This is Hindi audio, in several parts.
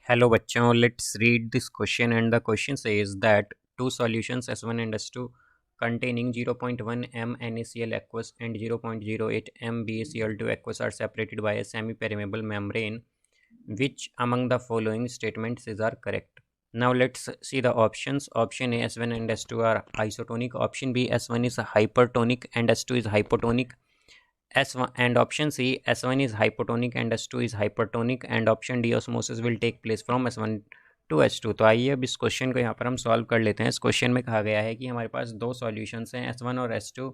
Hello बच्चों, let's read this question and the question says that two solutions S1 and S2 containing 0.1 m NaCl aqueous and 0.08 m BaCl2 aqueous are separated by a semi-permeable membrane. Which among the following statements are correct? Now let's see the options. Option A, S1 and S2 are isotonic. Option B, S1 is hypertonic and S2 is hypotonic. S1 and option C, S1 is hypotonic and S2 is hypertonic and option D, osmosis will take place from S1 to S2। तो आइए अब इस क्वेश्चन को यहाँ पर हम सॉल्व कर लेते हैं। इस क्वेश्चन में कहा गया है कि हमारे पास दो सॉल्यूशंस हैं S1 और S2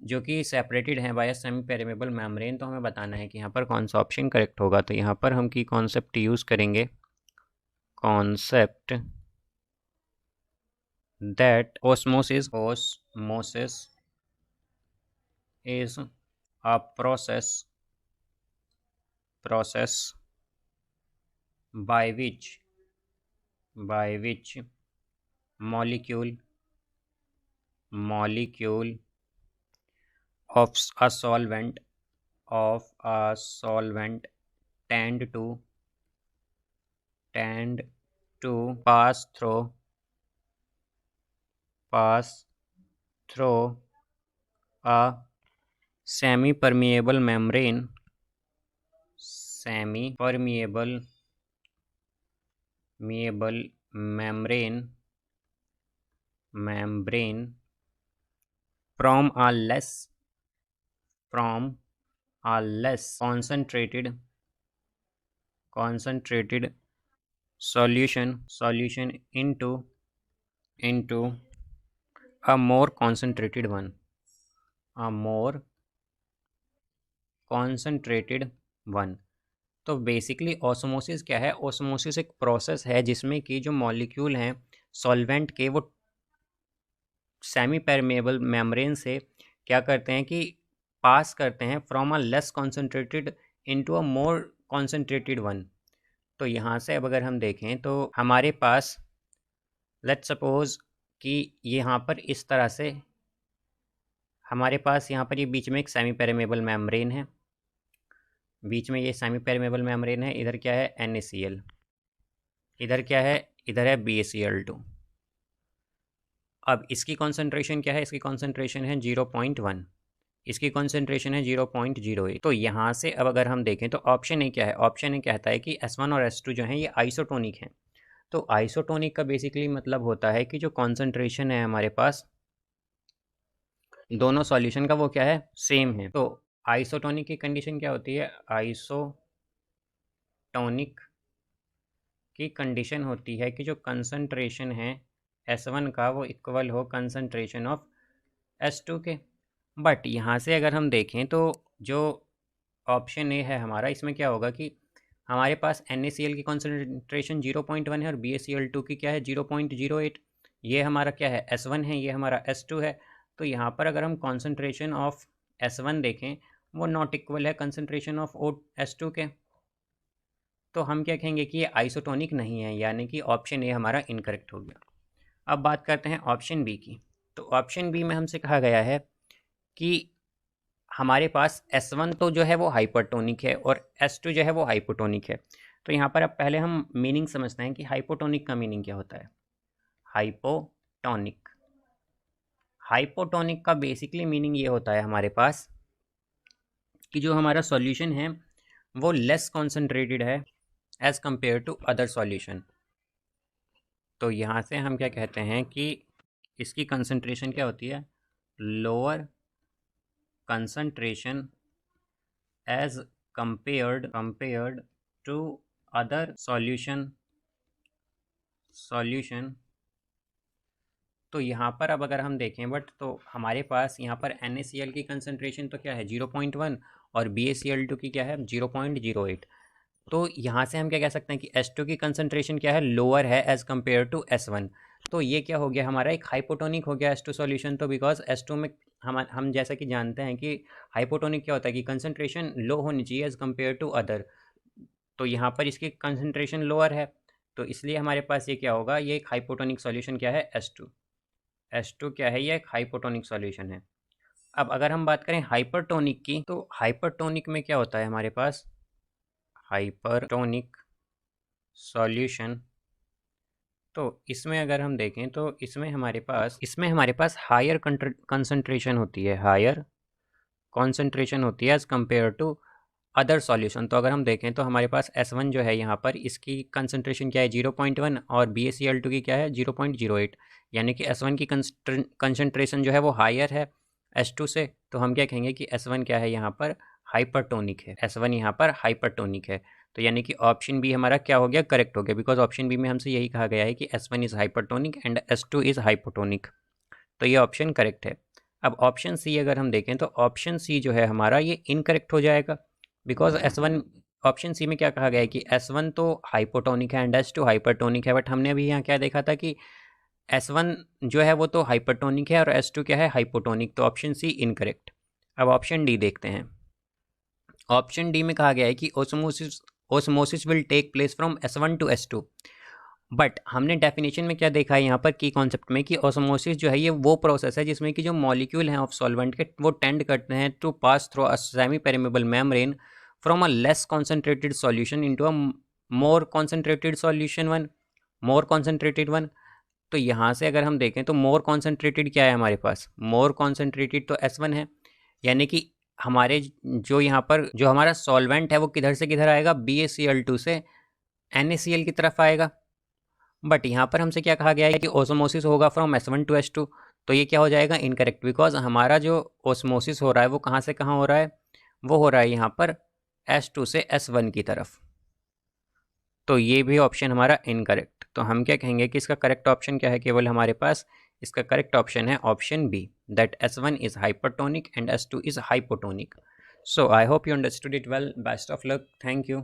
जो कि सेपरेटेड हैं बाय सेमी पेरिमेबल मेम्ब्रेन। तो हमें बताना है कि यहाँ पर कौन सा ऑप्शन करेक्ट होगा। तो यहाँ पर हम की कॉन्सेप्ट यूज़ करेंगे, concept that osmosis is a process by which molecule of a solvent tend to pass through a semi permeable membrane from a less concentrated solution into a more concentrated one। तो बेसिकली ऑस्मोसिस क्या है? ऑस्मोसिस एक प्रोसेस है जिसमें कि जो मॉलिक्यूल हैं सॉल्वेंट के, वो सेमी परमेबल मेम्ब्रेन से क्या करते हैं कि पास करते हैं from a less concentrated into a more concentrated one. तो यहाँ से अब अगर हम देखें तो हमारे पास लेट्स सपोज कि यहाँ पर इस तरह से हमारे पास यहाँ पर ये बीच में एक सेमी परमेबल मेम्ब्रेन है, बीच में ये सेमी परमेबल मेम्ब्रेन है। इधर क्या है? NaCl। इधर क्या है? इधर है BaCl2। अब इसकी कॉन्सेंट्रेशन क्या है? इसकी कॉन्सेंट्रेशन है 0.1, इसकी कॉन्सेंट्रेशन है 0.08। तो यहाँ से अब अगर हम देखें तो ऑप्शन ए क्या है? ऑप्शन ए कहता है कि S1 और S2 जो हैं ये आइसोटोनिक हैं। तो आइसोटोनिक का बेसिकली मतलब होता है कि जो कॉन्सेंट्रेशन है हमारे पास दोनों सॉल्यूशन का वो क्या है? सेम है। तो आइसोटोनिक की कंडीशन क्या होती है? आइसोटोनिक की कंडीशन होती है कि जो कंसंट्रेशन है S1 का वो इक्वल हो कंसंट्रेशन ऑफ S2 के। बट यहाँ से अगर हम देखें तो जो ऑप्शन ए है हमारा, इसमें क्या होगा कि हमारे पास NaCl की कॉन्सेंट्रेशन 0.1 है और BaCl2 की क्या है? 0.08। ये हमारा क्या है? S1 है, ये हमारा S2 है। तो यहाँ पर अगर हम कॉन्सेंट्रेशन ऑफ S1 देखें वो नॉट इक्वल है कंसंट्रेशन ऑफ S2 के। तो हम क्या कहेंगे कि ये आइसोटोनिक नहीं है, यानी कि ऑप्शन ए हमारा इनकरेक्ट हो गया। अब बात करते हैं ऑप्शन बी की। तो ऑप्शन बी में हमसे कहा गया है कि हमारे पास S1 तो जो है वो हाइपरटोनिक है और S2 जो है वो हाइपोटोनिक है। तो यहाँ पर अब पहले हम मीनिंग समझते हैं कि हाइपोटोनिक का मीनिंग क्या होता है। हाइपोटोनिक का बेसिकली मीनिंग ये होता है हमारे पास कि जो हमारा सॉल्यूशन है वो लेस कॉन्सेंट्रेटेड है as compare to other solution. तो यहाँ से हम क्या कहते हैं कि इसकी कंसंट्रेशन क्या होती है? Lower concentration as compared to other solution. तो यहाँ पर अब अगर हम देखें बट तो हमारे पास यहाँ पर NaCl की कंसंट्रेशन तो क्या है? 0.1 और BaCl2 की क्या है? 0.08। तो यहाँ से हम क्या कह सकते हैं कि S2 की कंसंट्रेशन क्या है? लोअर है एज़ कम्पेयर टू S1। तो ये क्या हो गया? हमारा एक हाइपोटोनिक हो गया S2 सॉल्यूशन। तो बिकॉज S2 में हम जैसा कि जानते हैं कि हाइपोटोनिक क्या होता है कि कंसंट्रेशन लो होनी चाहिए एज़ कम्पेयर टू अदर। तो यहाँ पर इसकी कंसंट्रेशन लोअर है, तो इसलिए हमारे पास ये क्या होगा? ये एक हाइपोटोनिक सॉल्यूशन क्या है? S2 क्या है? ये एक हाइपोटोनिक सॉल्यूशन है। अब अगर हम बात करें हाइपरटोनिक की, तो हाइपरटोनिक में क्या होता है हमारे पास? Hypertonic solution. तो इसमें अगर हम देखें तो इसमें हमारे पास हायर कंसंट्रेशन होती है, हायर कॉन्सेंट्रेशन होती है as compare to other solution. तो अगर हम देखें तो हमारे पास S1 जो है यहाँ पर, इसकी कंसंट्रेशन क्या है 0.1 और BaCl2 की क्या है 0.08, यानी कि S1 की कंसंट्रेशन जो है वो हायर है S2 से। तो हम क्या कहेंगे कि S1 क्या है यहाँ पर हाइपरटोनिक है, S1 यहाँ पर हाइपरटोनिक है। तो यानी कि ऑप्शन बी हमारा क्या हो गया, करेक्ट हो गया, बिकॉज ऑप्शन बी में हमसे यही कहा गया है कि S1 is hypertonic and S2 is hypotonic. तो ये ऑप्शन करेक्ट है। अब ऑप्शन सी अगर हम देखें तो ऑप्शन सी जो है हमारा ये इनकरेक्ट हो जाएगा, बिकॉज S1, ऑप्शन सी में क्या कहा गया है कि S1 तो हाइपोटोनिक है एंड S2 हाइपरटोनिक है, बट हमने अभी यहाँ क्या देखा था कि S1 जो है वो तो हाइपरटोनिक है और S2 क्या है हाइपोटोनिक। तो ऑप्शन सी इनकरेक्ट। अब ऑप्शन डी देखते हैं। ऑप्शन डी में कहा गया है कि osmosis will take place from S1 to S2, but हमने डेफिनेशन में क्या देखा है यहाँ पर की कॉन्सेप्ट में कि ऑस्मोसिस जो है ये वो प्रोसेस है जिसमें कि जो मॉलिक्यूल हैं ऑफ सॉल्वेंट के वो टेंड करते हैं to pass through a semi permeable membrane from a less concentrated solution into a more concentrated solution one, more concentrated one. तो यहाँ से अगर हम देखें तो मोर कॉन्सेंट्रेटेड क्या है हमारे पास, मोर कॉन्सेंट्रेटेड तो S1 है, यानी कि हमारे जो यहाँ पर जो हमारा सॉल्वेंट है वो किधर से किधर आएगा, BaCl2 से NaCl की तरफ आएगा। बट यहाँ पर हमसे क्या कहा गया है कि ओस्मोसिस होगा फ्रॉम S1 टू S2। तो ये क्या हो जाएगा इनकरेक्ट, बिकॉज हमारा जो ओस्मोसिस हो रहा है वो कहाँ से कहाँ हो रहा है, वो हो रहा है यहाँ पर S2 से S1 की तरफ। तो ये भी ऑप्शन हमारा इनकरेक्ट। तो हम क्या कहेंगे कि इसका करेक्ट ऑप्शन क्या है, केवल हमारे पास इसका करेक्ट ऑप्शन है option B, that S1 is hypertonic and S2 is hypotonic. So I hope you understood it well. Best of luck, thank you.